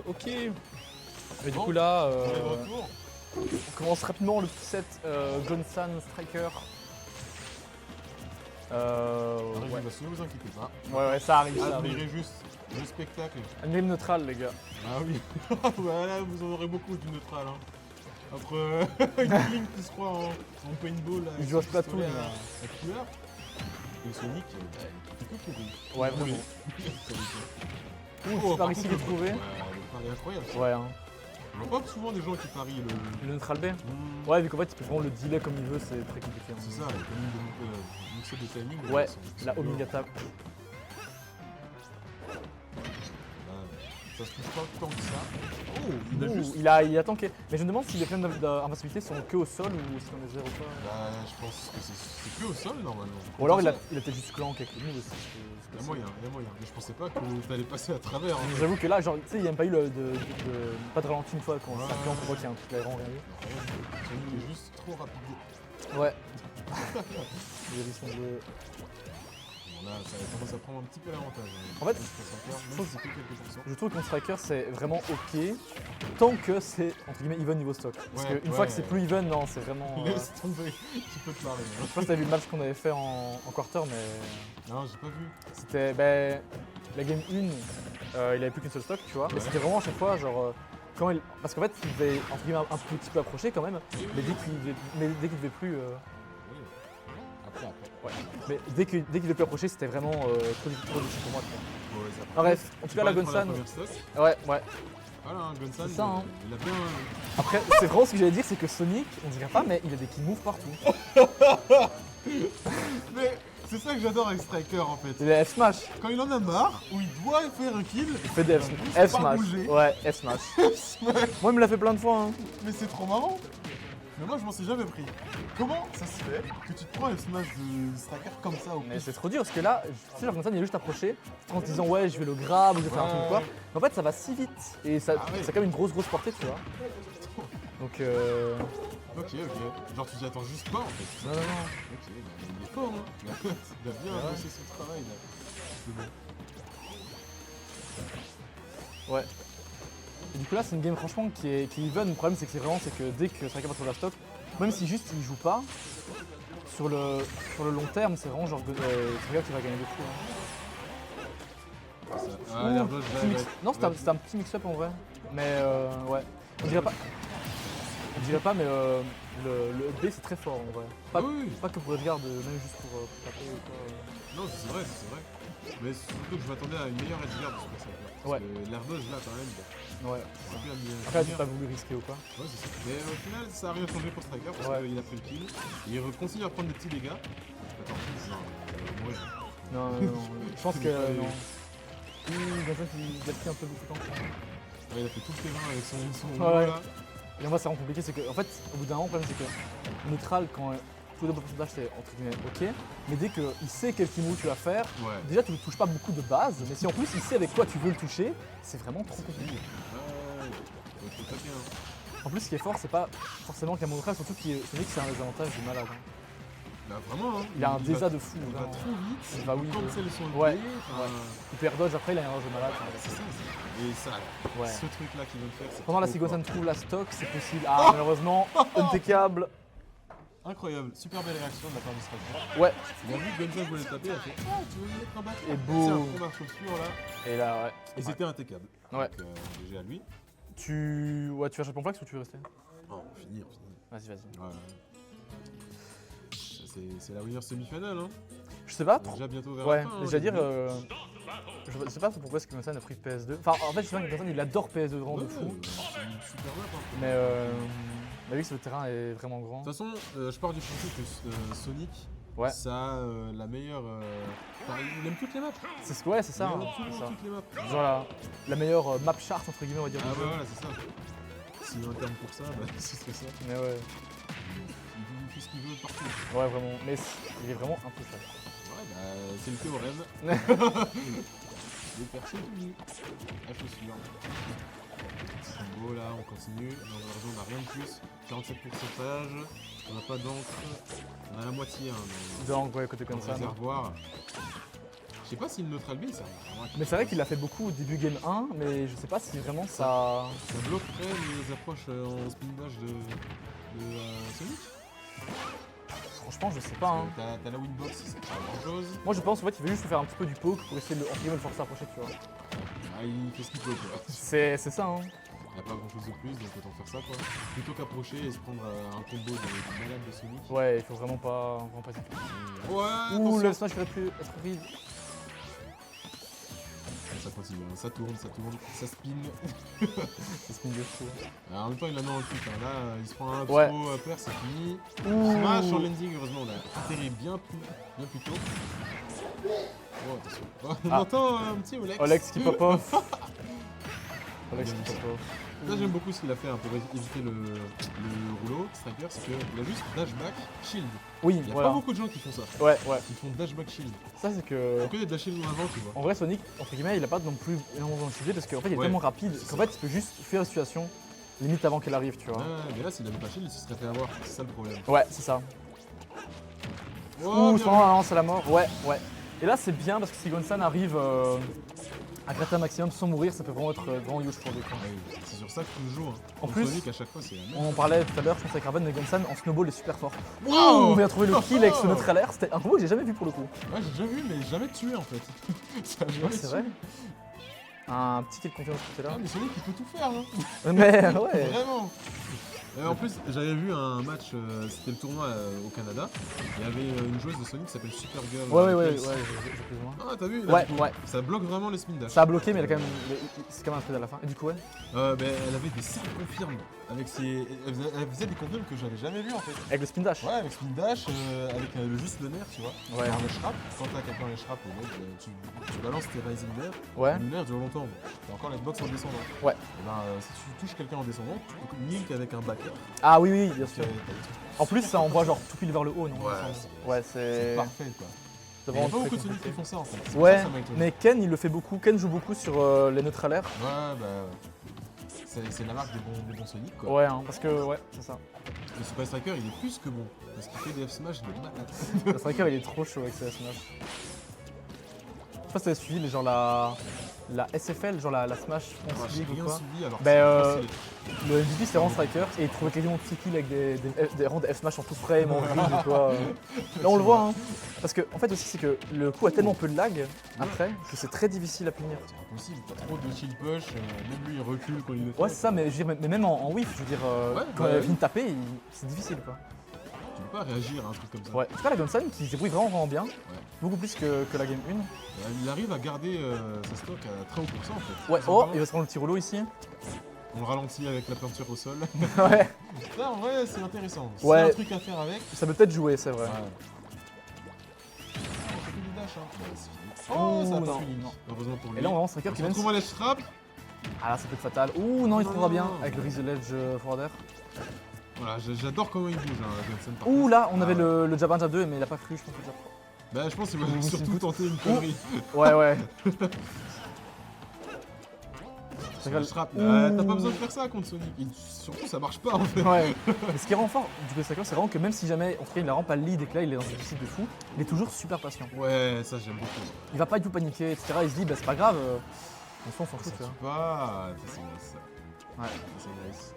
Ok. Et du Bon, coup là, On est de retour. on commence rapidement le petit set Gonsan Striker. Arrive, Ouais. ne vous inquiétez pas. Ouais, ça arrive, ça arrive. Admirez juste le spectacle. Admirez neutral, les gars. Ah oui, voilà, vous en aurez beaucoup du neutral. Hein. Après Link qui se croit en paintball. Il joue à Splatoon, là. La couleur. Et Sonic, il fait que courir. Ouais, vraiment. Ouh, c'est par ici qu'il est trouvé. Ouais, le pari est incroyable. Ça. Ouais, hein. On voit pas souvent des gens qui parient le. Le neutral B. Mmh. Ouais, vu qu'en fait, il peut vraiment le delay comme il veut, c'est très compliqué. hein. C'est ça, il y a quand même une mixer de timing. Ouais, c'est la bien. Omega Tap. Ça se touche pas tant que ça. Oh, il a Ouh, juste. il a tanké. Mais je me demande si les flammes d'invincibilité sont que au sol ou si on les zéro pas. Bah, je pense que c'est que au sol normalement. Ou alors il a Ça, peut-être juste clank avec le move aussi. Il y a moyen, il y a moyen. Mais je pensais pas que t'allais passer à travers. Hein. J'avoue que là, genre, tu sais, il n'y a même pas eu pas de ralenti une fois quand Ouais. ça planque, on voit qu'il y a un truc aérien rien Sonic est juste trop rapide. eu. Ouais. Il a vu son jeu. Bon, là, ça commence à prendre un petit peu l'avantage. En fait, même si c'est que quelques pourcents. Je trouve qu'un striker c'est vraiment ok tant que c'est entre guillemets even niveau stock. Parce Ouais, qu'une ouais. fois que c'est plus even, non, c'est vraiment. Laisse tomber, tu peux te parler. Je sais pas si t'as vu le match qu'on avait fait en quarter, mais Non, j'ai pas vu. c'était. La game 1, il avait plus qu'une seule stock, tu vois. Ouais. Mais c'était vraiment à chaque fois, genre. Quand il... Parce qu'en fait, il devait entre guillemets un petit peu approcher quand même, mais dès qu'il devait plus. Oui. Après. Ouais. Mais dès qu'il devait plus approcher, c'était vraiment trop difficile pour moi. Tu vois. Ouais, ça Ah, bref, en tout cas, la Gonsan. Ouais. Voilà, un Gonsan, C'est ça, hein. il a bien. Après, c'est vraiment ce que j'allais dire, c'est que Sonic, on dirait pas, mais il a des kill moves partout. Mais c'est ça que j'adore avec Striker en fait. C'est des F-Smash. Quand il en a marre, où il doit faire un kill, Il fait des il pas F-Smash. bouger. Ouais, F-Smash. Moi, il me l'a fait plein de fois. Hein. Mais c'est trop marrant. Mais moi je m'en suis jamais pris. Comment ça se fait que tu te prends un smash de Striker comme ça au Mais plus c'est trop dur parce que là, tu sais, genre comme ça, il est juste approché en se disant ouais, je vais le grab ou je vais faire un truc ou quoi. Ouais. Mais en fait, ça va si vite et ça, Ah ouais. ça a quand même une grosse portée, tu vois. Donc, Ok. Genre tu t'y attends juste pas en fait. non. Ok, bah, il est fort hein. Il a bien Ouais. bossé son travail là. C'est bon. Ouais. Et du coup là, c'est une game franchement qui est even. Le problème, c'est que dès que Striker va trouver la stock, même si juste il joue pas, sur le long terme, c'est vraiment genre Striker qui va gagner des fous. Hein. Ah, l'air de Petit mix- Non, c'était un petit mix-up en vrai. Mais ouais. On dirait pas, mais le B c'est très fort en vrai. Pas, Ah oui. pas que pour Edgeguard, même juste pour taper ou quoi. Non, c'est vrai. Mais surtout que je m'attendais à une meilleure edgeguard de ce personnage. Parce Ouais. que l'air dodge là quand même, Ouais. c'est un peu la Après, tu première- pas voulu risquer ou quoi. Ouais, c'est ça. Mais au final, ça a rien changé pour Striker parce Ouais. qu'il a pris le kill. Il continue à prendre des petits dégâts. Attends, non, il va mourir. Non. Je pense que non. Gonzalez, il a pris un peu beaucoup de temps. Ouais, il a fait tout le terrain avec son Ouais. là. Et moi, c'est vraiment compliqué. C'est que, en fait, au bout d'un moment, le problème, c'est que neutral, quand tout le pourcentage, c'est entre guillemets ok. Mais dès qu'il sait quel move tu vas faire, Ouais. déjà, tu ne touches pas beaucoup de base. Mais si en plus, il sait avec quoi tu veux le toucher, c'est vraiment trop compliqué. Ouais, il faut taper hein. En plus, ce qui est fort, c'est pas forcément qu'un neutral, surtout que Sonic, c'est un des avantages du malade. Hein. Bah vraiment hein. Il a un va- désa de fou. Il va vraiment. trop vite. Il va oui. Cancel son Ouais. épée, enfin, Il perd dodge après, il a un range de malade. C'est ça. Et ça, Ouais. ce truc là qu'il vient de faire, c'est Pendant la trop Sigosan fort. trouve la stock, c'est possible. Ah, malheureusement, untakeable. Incroyable, super belle réaction de la part du Striker. Ouais. Il a vu que Gonzalez voulait le taper, il a fait ah tu veux me mettre un bac Et C'est boum. un combat chaussure là. Et là, ouais. Et c'était impeccable. Ouais. Donc GG à lui. Tu vas champion flax ou tu veux rester? Oh, on finit. Vas-y. Ouais. C'est la winner semi-finale hein. Je sais pas On est trop. déjà bientôt vers Ouais, la fin. hein, j'allais dire. j'ai Je sais pas pourquoi est-ce que Gonsan a pris PS2. Enfin, en fait, je sais que Gonsan il adore PS2 vraiment de Ouais, fou. c'est une super map hein. Mais vu que le terrain est vraiment grand. De toute façon, je pars du principe que Sonic, Ouais. ça a la meilleure. Enfin, il aime toutes les maps. C'est ouais, c'est ça. Il aime Hein, absolument c'est ça. toutes les maps. Genre la meilleure map chart entre guillemets, on va dire. Ah du jeu. bah voilà, c'est ça. S'il y a un terme pour ça, bah, ce serait ça. Mais ouais, Il fait ce qu'il veut partout. ouais, vraiment. Mais il est vraiment intouchable. Ouais, bah, c'est le théorème. Les personnes unies. La chaussure. C'est beau là, on continue. Dans la version, on n'a rien de plus. 47%. On n'a pas d'encre. On a la moitié hein, Donc, ouais, côté dans le Gonsan. réservoir. Je sais pas si le neutral B, ça vraiment à quelque Mais c'est vrai chose. qu'il a fait beaucoup au début game 1, mais je sais pas si vraiment ça... Ça bloquerait les approches en spin dash de Sonic. Franchement, je sais pas. Hein. T'as la winbox, c'est pas grand chose. Moi je pense en fait il veut juste faire un petit peu du poke pour essayer de le forcer à approcher, tu vois. Ah, il fait ce qu'il peut quoi. C'est ça, hein. Il n'y a pas grand chose de plus, donc autant faire ça quoi. Plutôt qu'approcher et se prendre un combo de malade de Sonic. Ouais, il faut vraiment pas hésiter. Ouais, Ouh, attention. le smash aurait pu être prise. Ça continue, hein. Ça tourne, ça spin. Ça spin de fou. Alors, en même temps, il la met en kick. Hein. Là, il se prend un Ouais. trop à peur, c'est fini. Ouh. Smash en landing, heureusement, on a atterri bien plus tôt. Oh, attention. Oh, on Ah. entend un petit Olex. Olex qui pop off. Olex qui pop off. Là, j'aime beaucoup ce qu'il a fait hein, pour éviter le rouleau striker, c'est qu'il a juste dashback shield. Oui, Il y a voilà. pas beaucoup de gens qui font ça. Ouais. Ils font dashback shield. Ça c'est que... Donc il y a de la shield en avant, tu vois. En vrai Sonic, entre guillemets, il a pas non plus énormément d'utilité parce qu'en fait il est Ouais, tellement rapide c'est qu'en ça. fait il peut juste fuir la situation limite avant qu'elle arrive, tu vois. Ouais, mais là, s'il avait pas shield, il se serait fait avoir. C'est ça le problème. Ouais, c'est ça. Oh, Ouh, bien sans lance à la mort. Ouais. Et là c'est bien parce que si Gonsan arrive à gratter un maximum sans mourir, ça peut vraiment être grand use pour lui. quoi. Ouais, c'est sur ça que tu joues. Hein. En Contre plus, Sonic, à chaque fois, c'est la même. On en parlait tout à l'heure, je pense avec Arben, mais Gonsan en snowball est super fort. Wow On vient de trouver le kill avec ce neutre à l'air, c'était un combo que j'ai jamais vu pour le coup. Ouais, j'ai déjà vu, mais jamais tué en fait. Ça a jamais Ouais, c'est tué. vrai. Un petit kill de confiance de côté Ah, là. mais Sonic, il peut tout faire, hein. Mais ouais. Vraiment. En plus, j'avais vu un match, c'était le tournoi au Canada. Il y avait une joueuse de Sonic qui s'appelle Supergirl. Ouais, Place. j'ai plus ou moins. Ah, t'as vu là, Ouais, du coup, ouais. Ça bloque vraiment les spin dash. Ça a bloqué, mais c'est quand même un truc à la fin. Et du coup, ouais. Elle avait des cirques confirmes. Avec elle faisait des confirmes que j'avais jamais vu en fait. Avec le spin dash. Ouais, avec spin dash, avec juste le nerf, tu vois. Ouais. Un shrap. Quand t'as quelqu'un les shrap, tu balances tes rising nerfs. Ouais. Le nerf dure longtemps. T'as encore la box en descendant. Ouais. Et ben, si tu touches quelqu'un en descendant, tu peux nique avec un backer. Ah oui, bien sûr. T'as des trucs En plus, ça envoie genre tout pile vers le haut, non Ouais, il me semble. c'est- Ouais, C'est c'est. parfait quoi. C'est Il y a vraiment pas très beaucoup de Sonic compliqué. qui font ça en fait. C'est pour Ouais, ça que ça m'a étonné. mais Ken il le fait beaucoup. Ken joue beaucoup sur les neutralaires. Ouais, bah. C'est la marque des bons Sonic quoi. Ouais, hein, parce que ouais, c'est ça. Le Super Striker il est plus que bon. Parce qu'il fait des F-Smash de malade. Le striker il est trop chaud avec ses Smash. Je sais pas si t'avais suivi genre la SFL, genre la Smash Moi, France j'ai League ou rien quoi. suivi alors. Ben, que c'est Le MVP c'était vraiment striker et il trouvait quasiment petit kill avec des rangs de F-Smash en tout frame, en grid ou quoi. Là on le voit hein. Parce que en fait aussi c'est que le coup a tellement peu de lag après que c'est très difficile à punir. c'est impossible. T'as trop de shield push. Même lui il recule quand il le fait. Ouais c'est ça, mais, je veux dire, mais même en whiff, je veux dire, Ouais, quand bah il oui. vient de taper, c'est difficile quoi. Tu peux pas réagir à un truc comme ça. Ouais, en tout cas la Gunsan qui se débrouille vraiment bien, beaucoup plus que la game 1. Il arrive à garder sa stock à très haut pourcent en fait. Ouais, C'est oh, vraiment- il va se prendre le petit rouleau ici. On le ralentit avec la peinture au sol. Ouais, Là en vrai c'est intéressant. C'est Ouais. un truc à faire avec. ça peut peut-être jouer, c'est vrai. Ouais. Ah, on fait que du dash hein. Ouais, c'est fini. Oh, ça a Ouh, pas non, fini. non. Heureusement pour lui. Et là on va vraiment striker On qui se même. retrouve à l'edge trap. Ah là ça peut être fatal. Ouh non, il Non, trouvera non, bien non. avec le Rise the Ledge forwarder. Voilà, j'adore comment il bouge hein, Johnson par Ouh contre. là, on Ah avait ouais. le Jab 1, Jab 2, mais il a pas cru, je pense. Bah je pense qu'il va Ouh, surtout c'est tenter une connerie. Ouais. Sur le strap. Ouh. T'as pas besoin de faire ça contre Sonic. Surtout ça marche pas en fait. Ouais. Mais ce qui est vraiment fort du coup striker, c'est vraiment que même si jamais, en tout cas, il la rend pas le lead et que là il est dans un déficit de fou, il est toujours super patient. Ouais, ça j'aime beaucoup. Il va pas du tout paniquer, etc. Il se dit, bah c'est pas grave, on s'en fout, Ça tu tue vois. pas. Ça c'est nice. Ouais. Ça, c'est nice.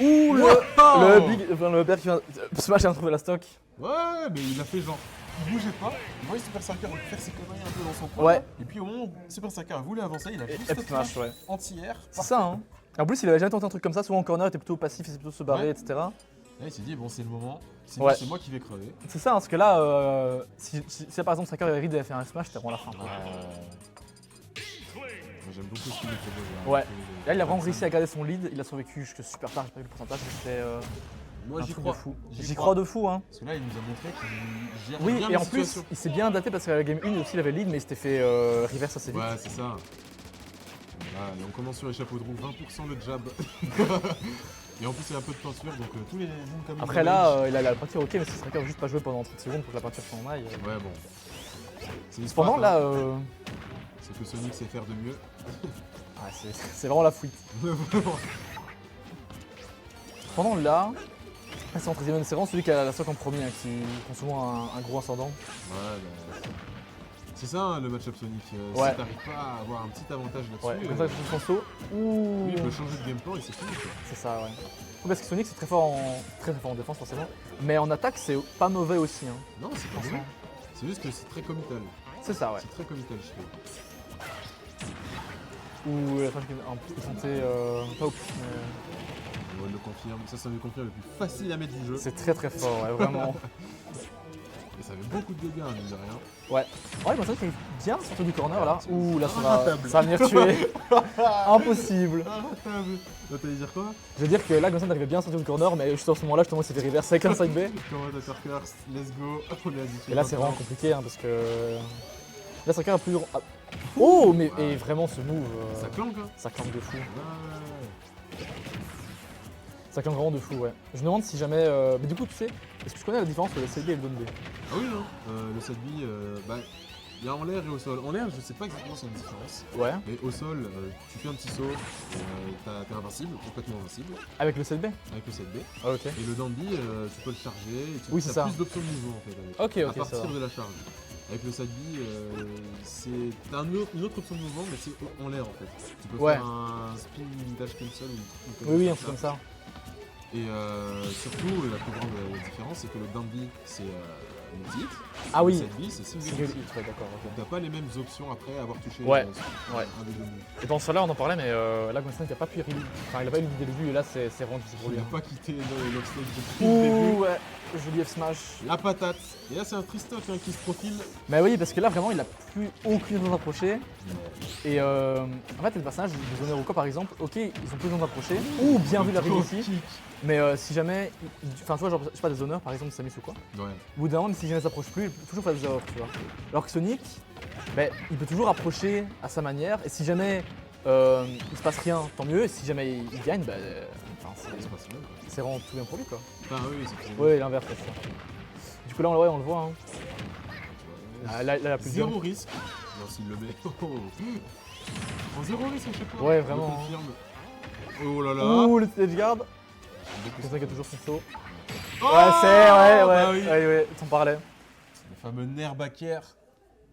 Ouh Wow. le père qui vient smash et retrouver la stock. Ouais, mais il a fait genre. Il bougeait pas. Il voyait Super Striker faire ses conneries un peu dans son coin. Ouais. Et puis au moment où Super Striker voulait avancer, il a Et juste F smash, ouais. anti-air. C'est ça, hein. Et en plus, il avait jamais tenté un truc comme ça, souvent en corner, il était plutôt passif, il s'est plutôt se barrer, Ouais. etc. Là, il s'est dit, bon, c'est le moment. Ouais. C'est moi qui vais crever. C'est ça, hein, parce que là, si par exemple Striker avait read et fait un smash, c'était vraiment la fin. Moi, j'aime beaucoup ce qu'il fait. Ouais. Là, il a vraiment réussi à garder son lead, il a survécu jusque super tard, j'ai pas vu le pourcentage, mais c'était Moi, un j'y truc crois. de fou. J'y J'y crois. crois de fou, hein. Parce que là, il nous a montré qu'il gère Oui, bien et la en plus, situation. il s'est bien adapté parce que la game 1 aussi, il avait lead, mais il s'était fait reverse assez vite. Ouais, c'est ça. Voilà, et on commence sur les chapeaux de roue, 20% le jab. Et en plus, il y a un peu de peinture, donc tous les incoming Après là, il a la peinture ok, mais si Striker veut juste pas jouer pendant 30 secondes pour que la peinture s'en aille. Ouais, bon. C'est une Cependant, strat, hein. là, C'est que Sonic sait faire de mieux. c'est vraiment la fouille. Vraiment. Cependant, là, c'est entre guillemets, c'est vraiment celui qui a la stock en premier, hein, qui prend souvent un gros ascendant. Ouais, bah, C'est ça hein, le match-up Sonic. Ouais. Si t'arrives pas à avoir un petit avantage Ouais, là-dessus, comme ça, je son saut. Ouh. lui, il peut changer de game plan et c'est fini quoi. C'est ça, ouais. Ouais, parce que Sonic, c'est très fort en défense, forcément. Mais en attaque, c'est pas mauvais aussi. Hein. Non, c'est pas mauvais. Franchement. C'est juste que c'est très comital. C'est ça, ouais. C'est très comital, je trouve. Ou la fin un petit santé, pas au plus, mais On le confirme. Ça me confirme le plus facile à mettre du jeu. c'est très très fort, ouais, vraiment. Et ça fait beaucoup de dégâts, hein, mine de rien. Ouais. Ouais, mais ça, c'est bien sortir du corner là. Ouh, là, Inratable. ça va venir tuer. Impossible. Arrêtable. Là, t'allais dire quoi? Je veux dire que là, Gonsan arrivait bien à sortir du corner, mais juste en ce moment-là, justement, il s'est fait reverse avec un side B. Commentateur first, let's go. On est habitué. Et là, c'est vraiment compliqué, hein, parce que. Là, c'est un plus. Oh, mais et vraiment, ce move. Ça clanque, hein. Ça clanque de fou. Ouais. Ça clanque vraiment de fou, ouais. Je me demande si jamais. Mais du coup, tu sais, est-ce que tu connais la différence entre le CD et le down B? Ah oui, non. Le set B, bah, il y a en l'air et au sol. En l'air, je sais pas exactement s'il y a une différence. Ouais. Mais au sol, tu fais un petit saut, t'es invincible, complètement invincible, Avec le set B? avec le set B. Ah, ok. Et le down B, tu peux le charger, et Oui, tu c'est as ça. plus d'options de mouvement en fait. Avec. Ok, À ok, ça partir va. de la charge. Avec le set B, t'as une autre option de mouvement, mais c'est en l'air en fait. Tu peux Ouais. faire un spin dash cancel ou Oui, oui, un truc comme ça. Et surtout, la plus grande différence, c'est que le down B, c'est multi-hit. Ah oui. Le set B, c'est single Single hit. hit, ouais, d'accord, ok. Donc t'as pas les mêmes options après avoir touché Ouais, sur ouais. un des deux moves. Et dans ce là on en parlait, mais là, Gonsan, il a pas pu enfin, il a pas eu l'idée dès le début, et là, c'est vraiment difficile pour Il lui. n'a hein. pas quitté l'obstacle depuis le début. Ouh, ouais. Joli F smash. La patate. Et là, c'est un Tristoc hein, qui se profile. Mais oui, parce que là, vraiment, il a plus aucune raison d'approcher. Et en fait, les personnages de Zone Ruko, par exemple, ok, ils ont plus raison d'approcher. Ouh, bien vu la Trop ici. kick. Mais si jamais. Enfin, tu vois, genre, je sais pas, des honneurs, par exemple, Samus ou quoi. Ouais. Au bout d'un moment, même si jamais il s'approche plus, il peut toujours faire des erreurs, tu vois. Alors que Sonic, ben, il peut toujours approcher à sa manière. Et si jamais il se passe rien, tant mieux. Et si jamais il gagne, ben, enfin, C'est pas si mal, quoi. c'est vraiment tout bien pour lui, quoi. Enfin, oui, c'est Ouais, l'inverse, c'est ça. Du coup, là, on le voit. Hein. Ah, là, la plus Zéro dure. risque. Non, s'il le met. En zéro risque à chaque fois. Ouais, Je vraiment. confirme. Oh là là. Ouh, le stage guard. Beaucoup C'est ça qui a toujours son saut. Oh Ouais, c'est, ouais, bah oui. ouais, t'en parlais. Le fameux nerf backer.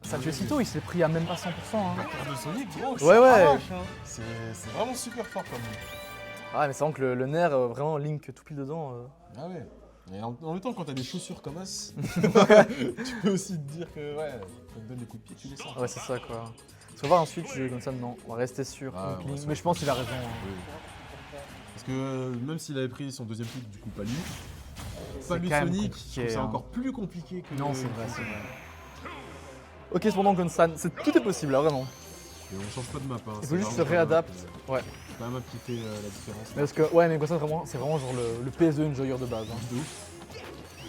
Ça tué si tôt, il s'est pris à même pas 100%. Hein. Backer de Sonic, gros. Ouais, ça ouais. arrache, hein. C'est vraiment super fort quand même. Ah, mais c'est vraiment que le nerf, vraiment, Link tout pile dedans. Ah ouais. Et en même temps, quand t'as des chaussures comme as, tu peux aussi te dire que ouais, quand te donne des coups de pied, tu les sens. Ouais, c'est ça, quoi. Parce qu'on va ensuite, je comme ça, non. On va rester sur Ah, Link, on va mais je pense qu'il a raison. hein. Oui. Parce que même s'il avait pris son deuxième pick, du coup pas lui. C'est Pas lui quand même Sonic, je compliqué, trouve ça hein. encore plus compliqué que. Non, c'est vrai, c'est vrai. Ok, cependant, Gonsan, tout est possible, là, vraiment. Et on change pas de map. Hein. Il c'est faut juste se vraiment réadapte. pas Ouais. la map qui fait la différence. Mais parce que, ouais, mais Gonsan, vraiment, c'est vraiment genre le PS2 enjoyer de base. Hein. De ouf.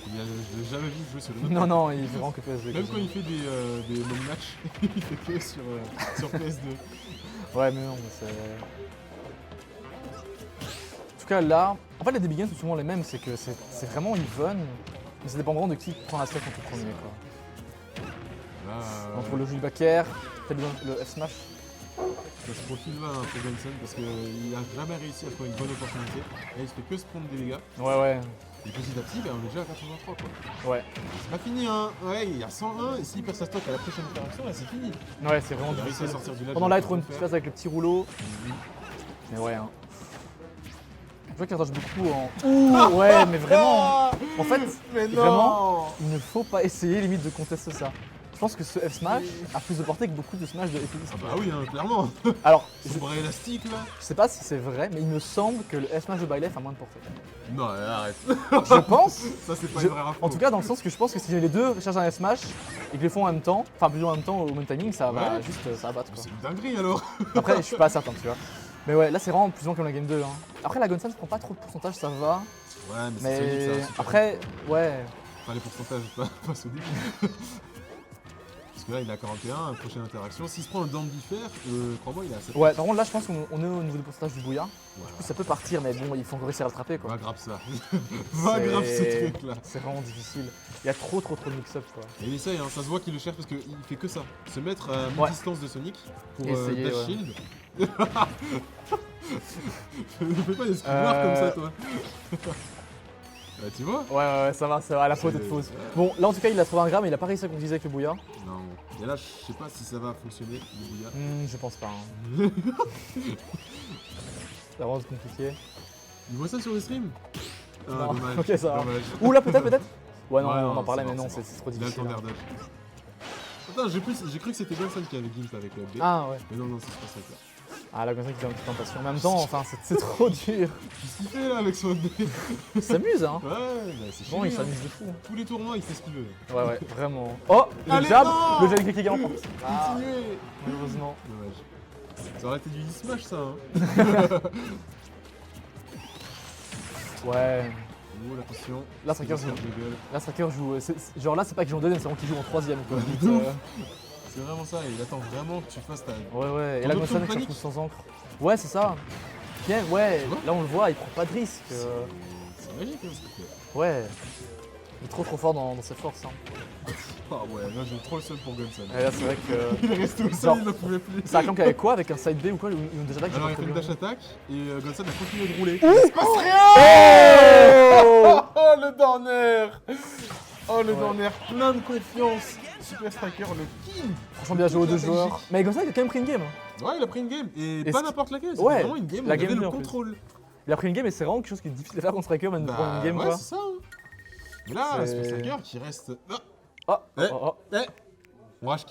Je l'ai jamais vu jouer sur le Non, non, il fait vraiment que PS2. Même quasiment. quand il fait des long matchs, il fait que sur PS2. Ouais, mais non, mais c'est. En tout cas, là, en fait, les début games sont souvent les mêmes, c'est que c'est vraiment even, mais ça dépend vraiment de qui prend la stack en tout premier. Quoi. Là, Entre le jeu backer, peut-être le F smash. ça se profile là un peu Benson parce qu'il a jamais réussi à trouver une bonne opportunité. Là, il se fait que se prendre des dégâts. Ouais, ouais, Et petit à petit, on est déjà à 83 quoi. ouais. C'est pas fini hein. Ouais, il y a 101 et s'il perd sa stock à la prochaine interaction, là c'est fini. Ouais, c'est vraiment Il a réussi à difficile. sortir du ledge. Pendant là, il trouve une faire. petite phase avec le petit rouleau. Mais ouais, hein. Je vois qu'il attache beaucoup en. Ouh, ouais, mais vraiment. En fait, Mais vraiment, il ne faut pas essayer limite de contester ça. Je pense que ce F smash a plus de portée que beaucoup de smash de FX. Ah bah oui, hein, clairement. Alors, C'est bras élastique là. je sais pas si c'est vrai, mais il me semble que le F smash de Byleth a moins de portée. Non, arrête. Je pense. Ça c'est pas Je- une vraie info. En tout cas, dans le sens que je pense que si les deux cherchent un F smash et que les font en même temps, enfin plus en même temps au même timing, ça va Ouais. juste ça va battre quoi. C'est une dinguerie alors. Après, je suis pas certain, tu vois. Mais ouais, là c'est vraiment plus ou moins comme la game 2. Hein. Après, la Gonsan ne prend pas trop de pourcentage, ça va. Ouais, mais c'est Sonic, Mais ça. super après, ouais. Enfin, les pourcentages, pas Sonic. Parce que là, il a 41, prochaine interaction. S'il se prend un down diffère, crois-moi, il est à 7. Ouais, par contre, là je pense qu'on est au niveau du pourcentage du bouillard. Voilà. Ça peut partir, mais bon, il faut encore réussir à le rattraper quoi. Va grave ça. Va grave ce C'est- truc là. C'est vraiment difficile. Il y a trop de mix-up quoi. Et il essaye, hein, ça se voit qu'il le cherche parce qu'il fait que ça. Se mettre à Ouais. mi-distance de Sonic pour Essayer, dash ouais. shield. Ne fais pas des screamers Euh, comme ça, toi. Tu vois? Ouais, ça va, la faute est fausse. Bon, là en tout cas, il a trouvé un gramme, mais il a pas réussi à concrétiser avec le bouillard. Non. Et là, je sais pas si ça va fonctionner, le bouillard. Je pense pas. C'est vraiment compliqué. Il voit ça sur le stream? Ah, Non. dommage. Ok, ça va. Dommage. Ou là, peut-être. Ouais, non, Ouais, on en non, parlait, c'est mais mort, non, c'est c'est trop Il a le temps difficile. d'air dodge. Attends, j'ai cru que c'était Gonson qui avait Gimp avec le B. Ah ouais. Mais non, c'est pas ça. Ah là, comme ça, qu'il fait un petit tentation. En même temps, enfin, c'est trop dur. Qu'est-ce qu'il fait là avec son B? Il s'amuse, hein. Ouais, bah, c'est Bon, il chiant. s'amuse de fou. Tous les tournois, il fait ce qu'il veut. Ouais, vraiment. Oh, le Allez, jab, non le jab qui gagne en porte. Ah, Continuez. malheureusement. Dommage. Ça aurait été du smash ça, hein. Ouais. Oh, l'attention. Là, Striker joue. de gueule. Là, Striker joue. Genre là, c'est pas qu'il joue en deuxième, c'est vraiment qu'il joue en troisième. Quoi. Vite, C'est vraiment ça, il attend vraiment que tu fasses ta. Ouais. Et Ton là, option Gonson de qui se panique. retrouve sans encre. Ouais, c'est ça. Bien, ouais. Tu vois Là, on le voit, il prend pas de risque. C'est magique hein, ce qu'il fait. Ouais. Il est trop fort dans ses forces. Hein. Ah ouais, là j'ai trop le seul pour Gonson. Et là, c'est vrai que. Il est resté au sol, Genre, il n'en pouvait plus. Ça clanque avec quoi? Avec un side B ou quoi? Ou une dash attack? Alors il a fait une dash attack et Gonson a continué de rouler. Il se passe rien. Oh le Dorner. Oh le Ouais. Dorner, plein de confiance. Super Striker, le king. Franchement, bien joué aux deux Belgique. joueurs. Mais Gonson, il a quand même pris une game. Ouais, il a pris une game et, Et pas ce- n'importe laquelle. C'était Ouais, vraiment une game où la il game avait deux, le en plus. contrôle. Il a pris une game et c'est vraiment quelque chose qui est difficile à faire contre Striker, même de prendre une game ouais, quoi. c'est ça. Hein. Mais là, C'est- Super Striker qui reste. Oh, Eh. oh. On rage